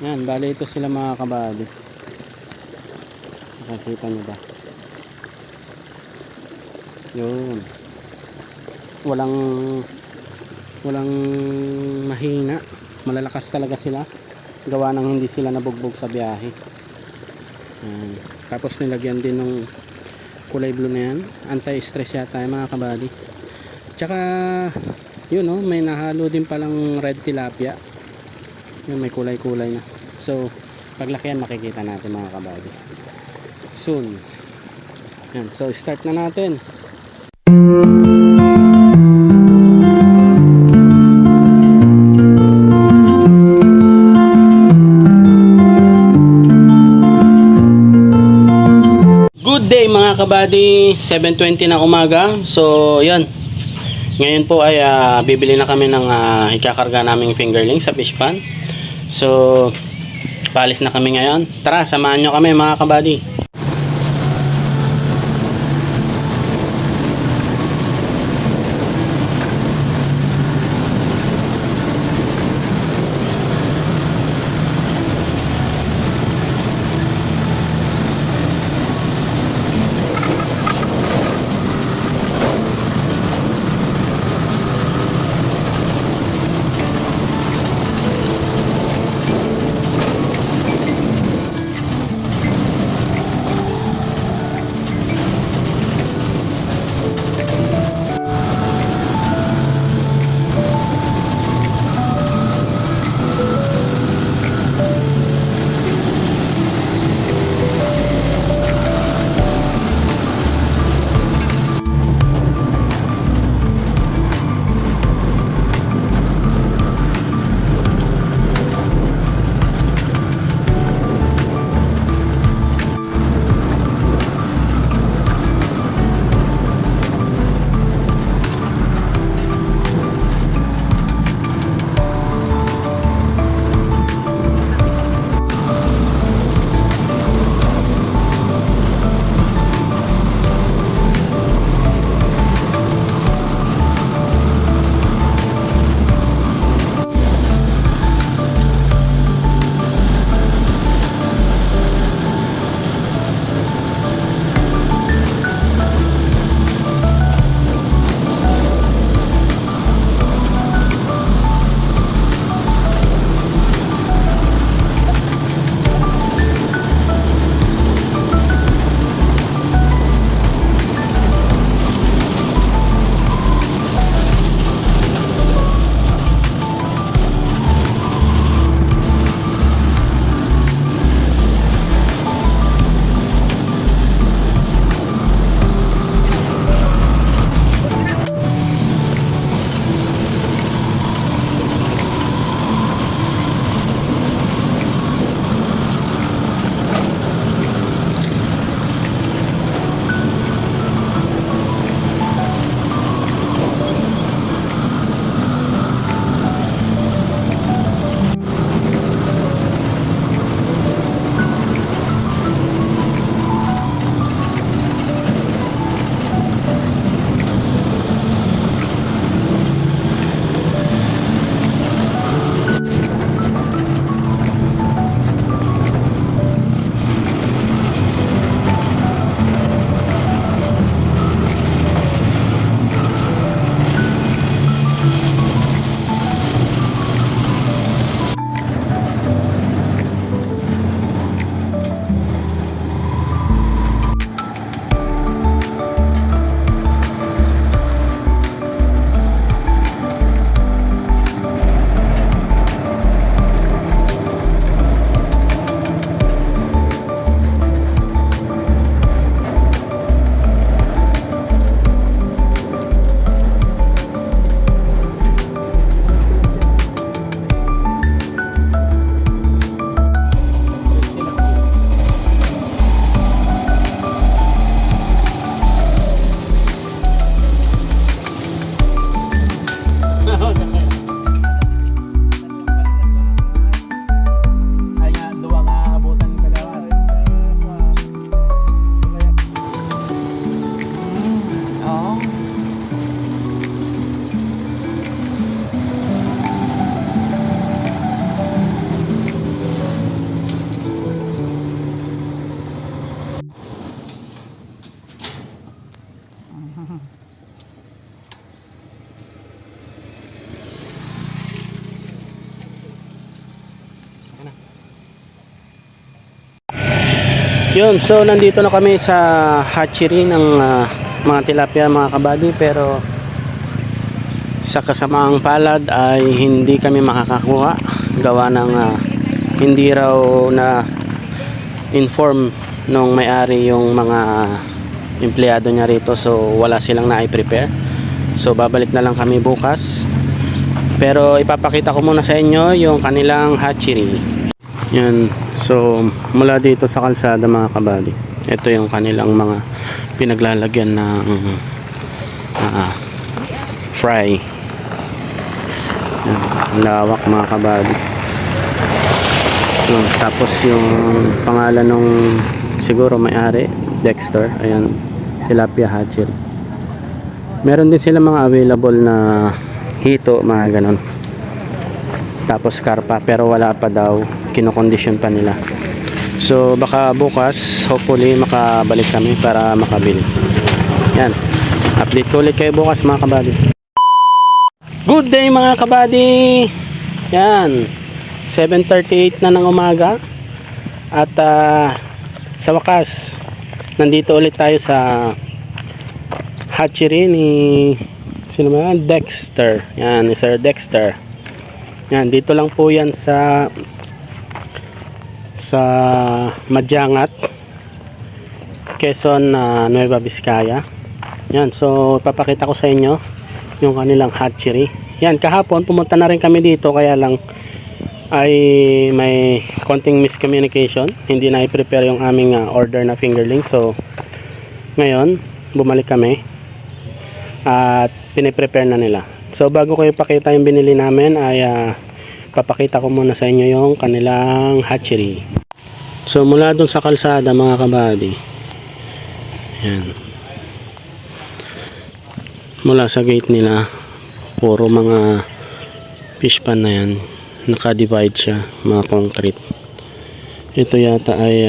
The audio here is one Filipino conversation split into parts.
Yan, bali ito sila mga kabady. Nakikita nyo ba? Yun. Walang mahina. Malalakas talaga sila. Gawa ng hindi sila nabugbog sa biyahe. Yan. Tapos nilagyan din ng kulay blue na yan. Anti-stress yata yung mga kabady. Tsaka yun oh, may nahalo din palang red tilapia. Yun, may kulay-kulay na. So, paglakihan makikita natin mga kabady. Soon. Yan. So, start na natin. Good day mga kabady. 7:20 ng umaga. So, yan. Ngayon po ay bibili na kami ng ikakarga naming fingerling sa fish pan. So, paalis na kami ngayon. Tara, samahan nyo kami mga kabady. Yun, so nandito na kami sa hatchery ng mga tilapia mga kabady, pero sa kasamaang palad ay hindi kami makakakuha gawa ng hindi raw na inform nung may-ari yung mga empleyado niya rito, so wala silang na-prepare. So babalik na lang kami bukas, pero ipapakita ko muna sa inyo yung kanilang hatchery. Yan, so mula dito sa kalsada mga kabady, ito yung kanilang mga pinaglalagyan ng fry. Yan, lawak mga kabady. Yun, tapos yung pangalan ng siguro may-ari, Dexter. Ayan, tilapia hatchery. Meron din sila mga available na hito, mga ganon. Tapos karpa, pero wala pa daw, kinokondisyon pa nila. So baka bukas hopefully makabalik kami para makabili. Yan, update ko ulit kayo bukas mga kabady. Good day mga kabady. Yan, 7:38 na ng umaga. At sa wakas nandito ulit tayo sa hatchery ni sino ba? Dexter. Yan, ni Sir Dexter. Yan, dito lang po yan sa Madyangat, Quezon, Nueva Vizcaya. Yan, so papakita ko sa inyo yung kanilang hatchery. Yan, kahapon pumunta na rin kami dito, kaya lang ay may konting miscommunication, hindi na i-prepare yung aming order na fingerling. So ngayon bumalik kami at piniprepare na nila. So bago ko ipakita yung binili namin ay papakita ko muna sa inyo yung kanilang hatchery. So mula dun sa kalsada mga kabady, yan, mula sa gate nila puro mga fish pan na yan, naka-divide siya, mga concrete. Ito yata ay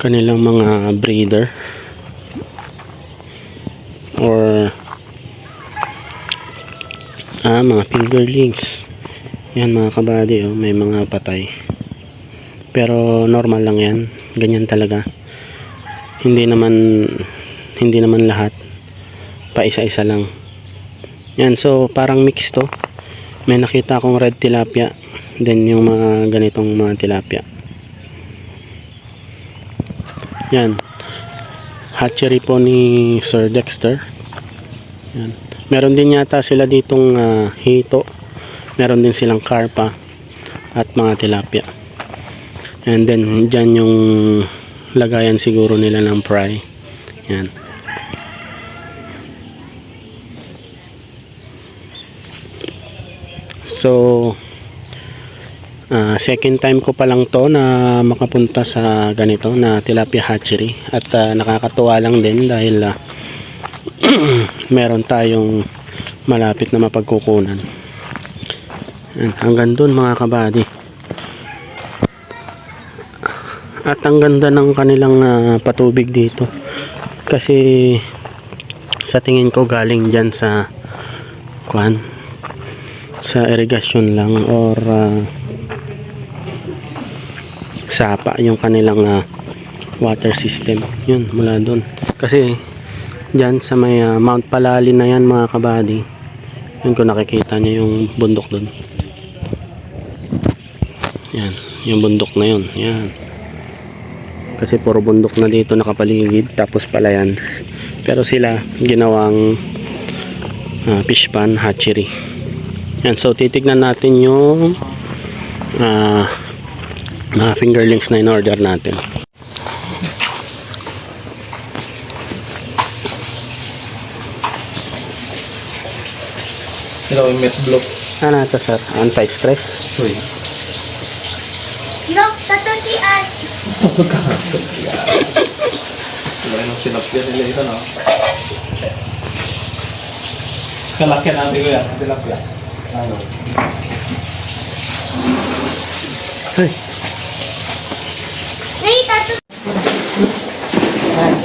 kanilang mga breeder or mga fingerlings. Yan mga kabady, oh, may mga patay, pero normal lang yan, ganyan talaga. Hindi naman lahat, pa isa-isa lang yan. So parang mix to, may nakita akong red tilapia, then yung mga ganitong mga tilapia. Yan, hatchery po ni Sir Dexter. Yan, meron din yata sila ditong hito, meron din silang karpa at mga tilapia. And then dyan yung lagayan siguro nila ng fry. Yan, so second time ko pa lang to na makapunta sa ganito na tilapia hatchery, at nakakatuwa lang din dahil meron tayong malapit na mapagkukunan. Hanggang dun mga kabady. At ang ganda ng kanilang patubig dito, kasi sa tingin ko galing dyan sa irrigation lang or sapa yung kanilang water system. Yun, mula dun, kasi dyan sa may Mount Palali na yan mga kabady, yun, kung nakikita nyo yung bundok dun, yan, yung bundok na yun, yan, kasi puro bundok na dito nakapaligid, tapos pala yan, pero sila ginawang fish pan hatchery. Yan, so titignan natin yung mga fingerlings na in-order natin. Hello, yung met block. Ano ito sir? Anti-stress? Uy. Look, tatatian. Pagkakasok yan. Wala nang sinapya nila ito, no? Kalakyan natin ko yan. Tilapia. Ano? Hey. Hey, tatu.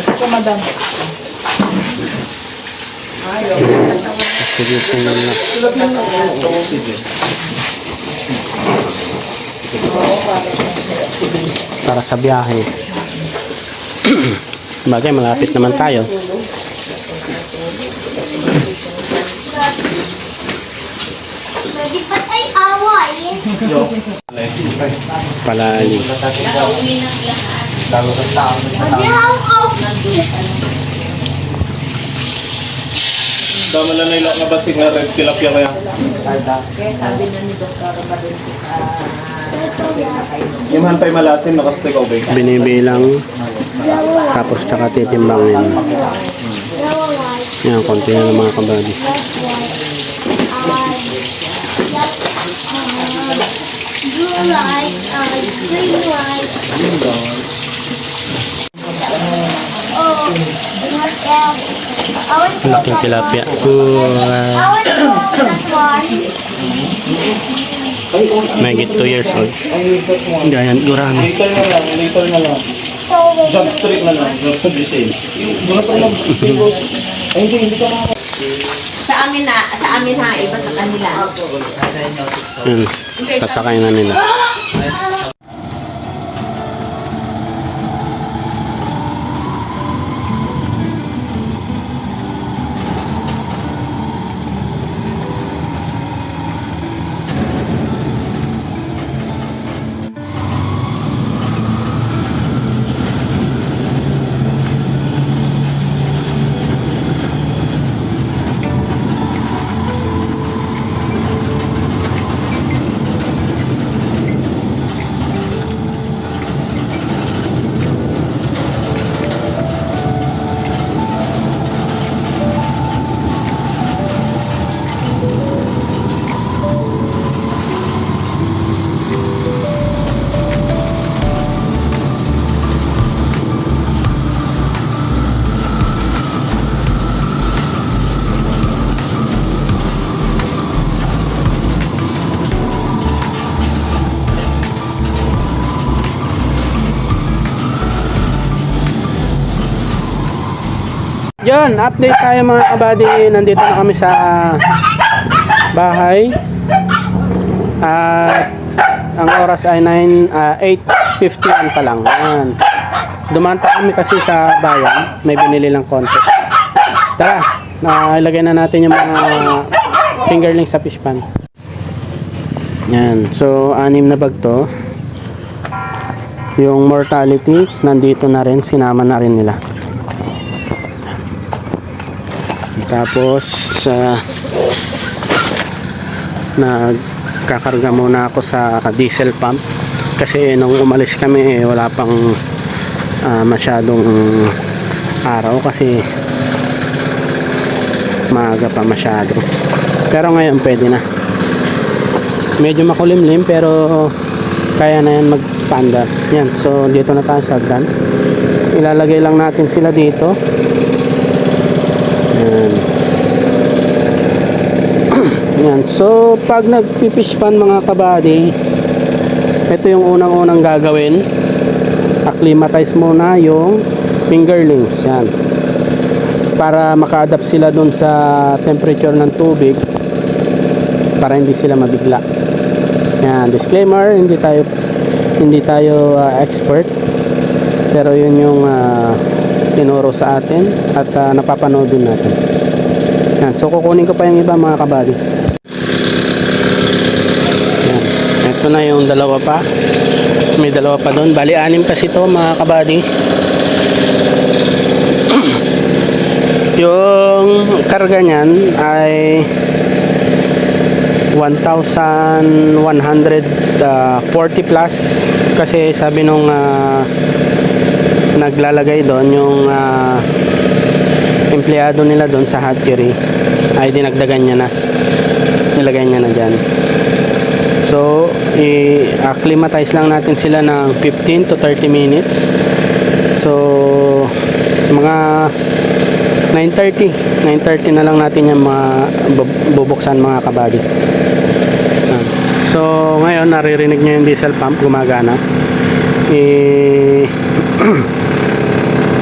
Ito, madam. Sige po na lang. Tilapia na. Ito, sige. para sa biyahe. Bagay, malapit naman tayo. Di ba't ay away? Palalim. Mag-ihaw off. Dama na nila nga basig na red tilapia kaya. Yung hantay malasim, nakastig ubay. Binibilang. Tapos tsaka titimbangin. Yan, konti na ng mga kabady. Blue light, green light. Oh, what else? I want to Laki ng tilapia. I want to that one. May 2 years old. Ganyan, gurami. Later na lang. So, Job street na lang. Job street. Doon pa lang. Ay, hindi ka na. Sa amin ha, iba sa kanila. Yan, sasakay na nila. Yan, update tayo mga kabady. Nandito na kami sa bahay. At ang oras ay 8:51 pa lang. Yan. Dumanta kami kasi sa bayan. May binili lang konti. Tara, ilagay na natin yung mga fingerling sa fish pan. Yan. So, 6 na bag to. Yung mortality, nandito na rin. Sinama na rin nila. Tapos nagkakarga muna ako sa diesel pump kasi nung umalis kami wala pang masyadong araw kasi maaga pa masyado, pero ngayon pwede na, medyo makulimlim pero kaya na yan magpanda. Yan, so dito na tayo sa hagdan. Ilalagay lang natin sila dito. Yan. So pag nagpipish pan mga kabady, ito yung unang-unang gagawin. Acclimatize muna yung fingerlings. Yan. Para maka-adapt sila dun sa temperature ng tubig para hindi sila mabigla. Yan. Disclaimer, hindi tayo expert, pero yun yung tinuro sa atin at napapanood din natin. Yan. So kukunin ko pa yung iba mga kabady. Yan. Ito na yung dalawa pa. May dalawa pa doon. Bali 6 kasi to mga kabady. Yung karga niyan ay 1,140 plus kasi sabi nung naglalagay doon yung empleyado nila doon sa hatchery ay dinagdagan niya na, nilagay niya na dyan. So i-acclimatize lang natin sila ng 15 to 30 minutes. So mga 9:30 na lang natin yung bubuksan mga kabady. So ngayon naririnig nyo yung diesel pump gumagana.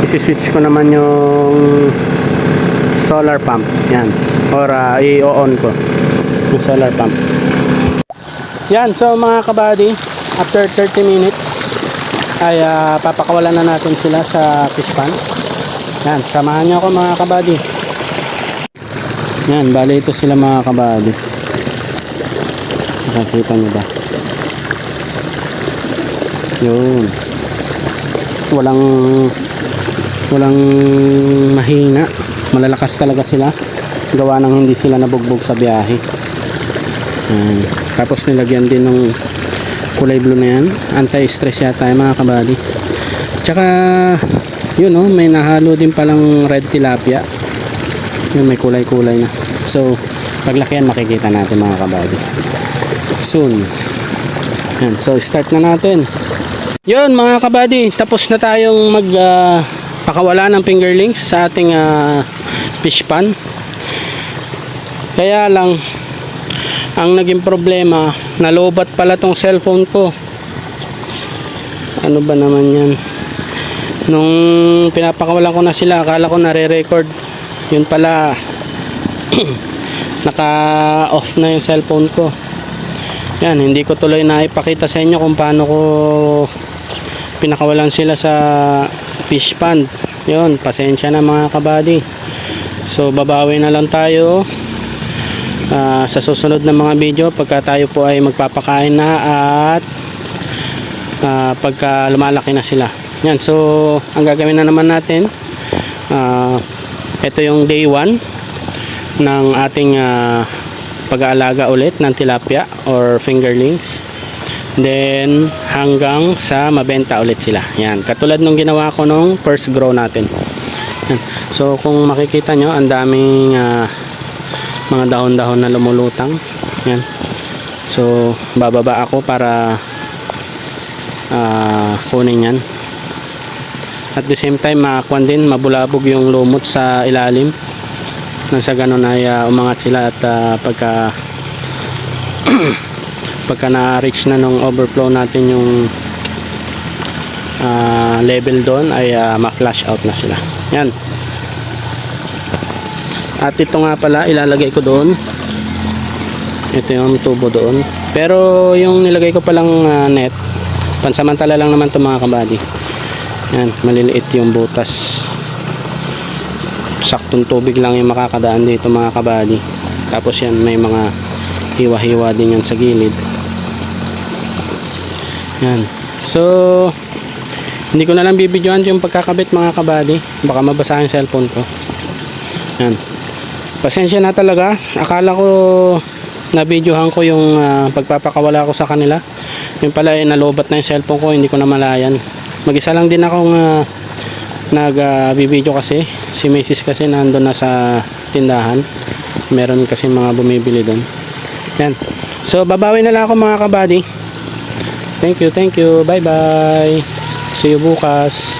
Isi-switch ko naman yung solar pump. Yan. Or i-on ko yung solar pump. Yan. So mga kabady, after 30 minutes ay papakawalan na natin sila sa fish pan. Yan, samahan niyo ako mga kabady. Yan, bali ito sila mga kabady. Nakikita niyo ba? Yun. Walang mahina. Malalakas talaga sila. Gawa ng hindi sila nabugbog sa biyahe. Yan. Tapos nilagyan din ng kulay blue na yan. Anti-stress yata yung mga kabady. Tsaka yun oh, may nahalo din palang red tilapia. Yun, may kulay-kulay na. So paglaki yan makikita natin mga kabady soon. Yan. So start na natin. Yun mga kabady, tapos na tayong pakawala ng fingerlings sa ating fish pan. Kaya lang ang naging problema, nalobat pala tong cellphone ko. Ano ba naman yan? Nung pinapakawalan ko na sila, akala ko nare-record. Yun pala naka off na yung cellphone ko. Yan, hindi ko tuloy na ipakita sa inyo kung paano ko pinakawalan sila sa fish pond. Yun, pasensya na mga kabady. So babawi na lang tayo sa susunod na mga video pagka tayo po ay magpapakain na at pagka lumalaki na sila. Yan, so ang gagawin na naman natin, ito yung day 1 ng ating pag-aalaga ulit ng tilapia or fingerlings. Then hanggang sa mabenta ulit sila. Yan, katulad nung ginawa ko nung first grow natin. Yan. So kung makikita nyo, ang daming mga dahon-dahon na lumulutang. Yan. So bababa ako para kunin yan. At the same time makakuan din, mabulabog yung lumot sa ilalim. Nang sa ganun ay umangat sila at pagka na-reach na nung overflow natin yung level doon ay ma-flash out na sila. Yan. At ito nga pala ilalagay ko doon. Ito yung tubo doon. Pero yung nilagay ko palang net, pansamantala lang naman ito mga kabady. Yan, maliliit yung butas. Saktong tubig lang yung makakadaan dito mga kabady. Tapos yan, may mga hiwa-hiwa din yan sa gilid. Yan. So hindi ko na lang bibidyoan yung pagkakabit mga kabady, baka mabasa yung cellphone ko. Yan, pasensya na talaga. Akala ko na videohan ko yung pagpapakawala ko sa kanila. Yung pala ay nalobat na yung cellphone ko, hindi ko na malayan. Mag-isa lang din akong nag-video kasi si Mrs. kasi nandun na sa tindahan, meron kasi mga bumibili doon. Yan, so babawi na lang ako mga kabady. Thank you, bye bye, see you bukas.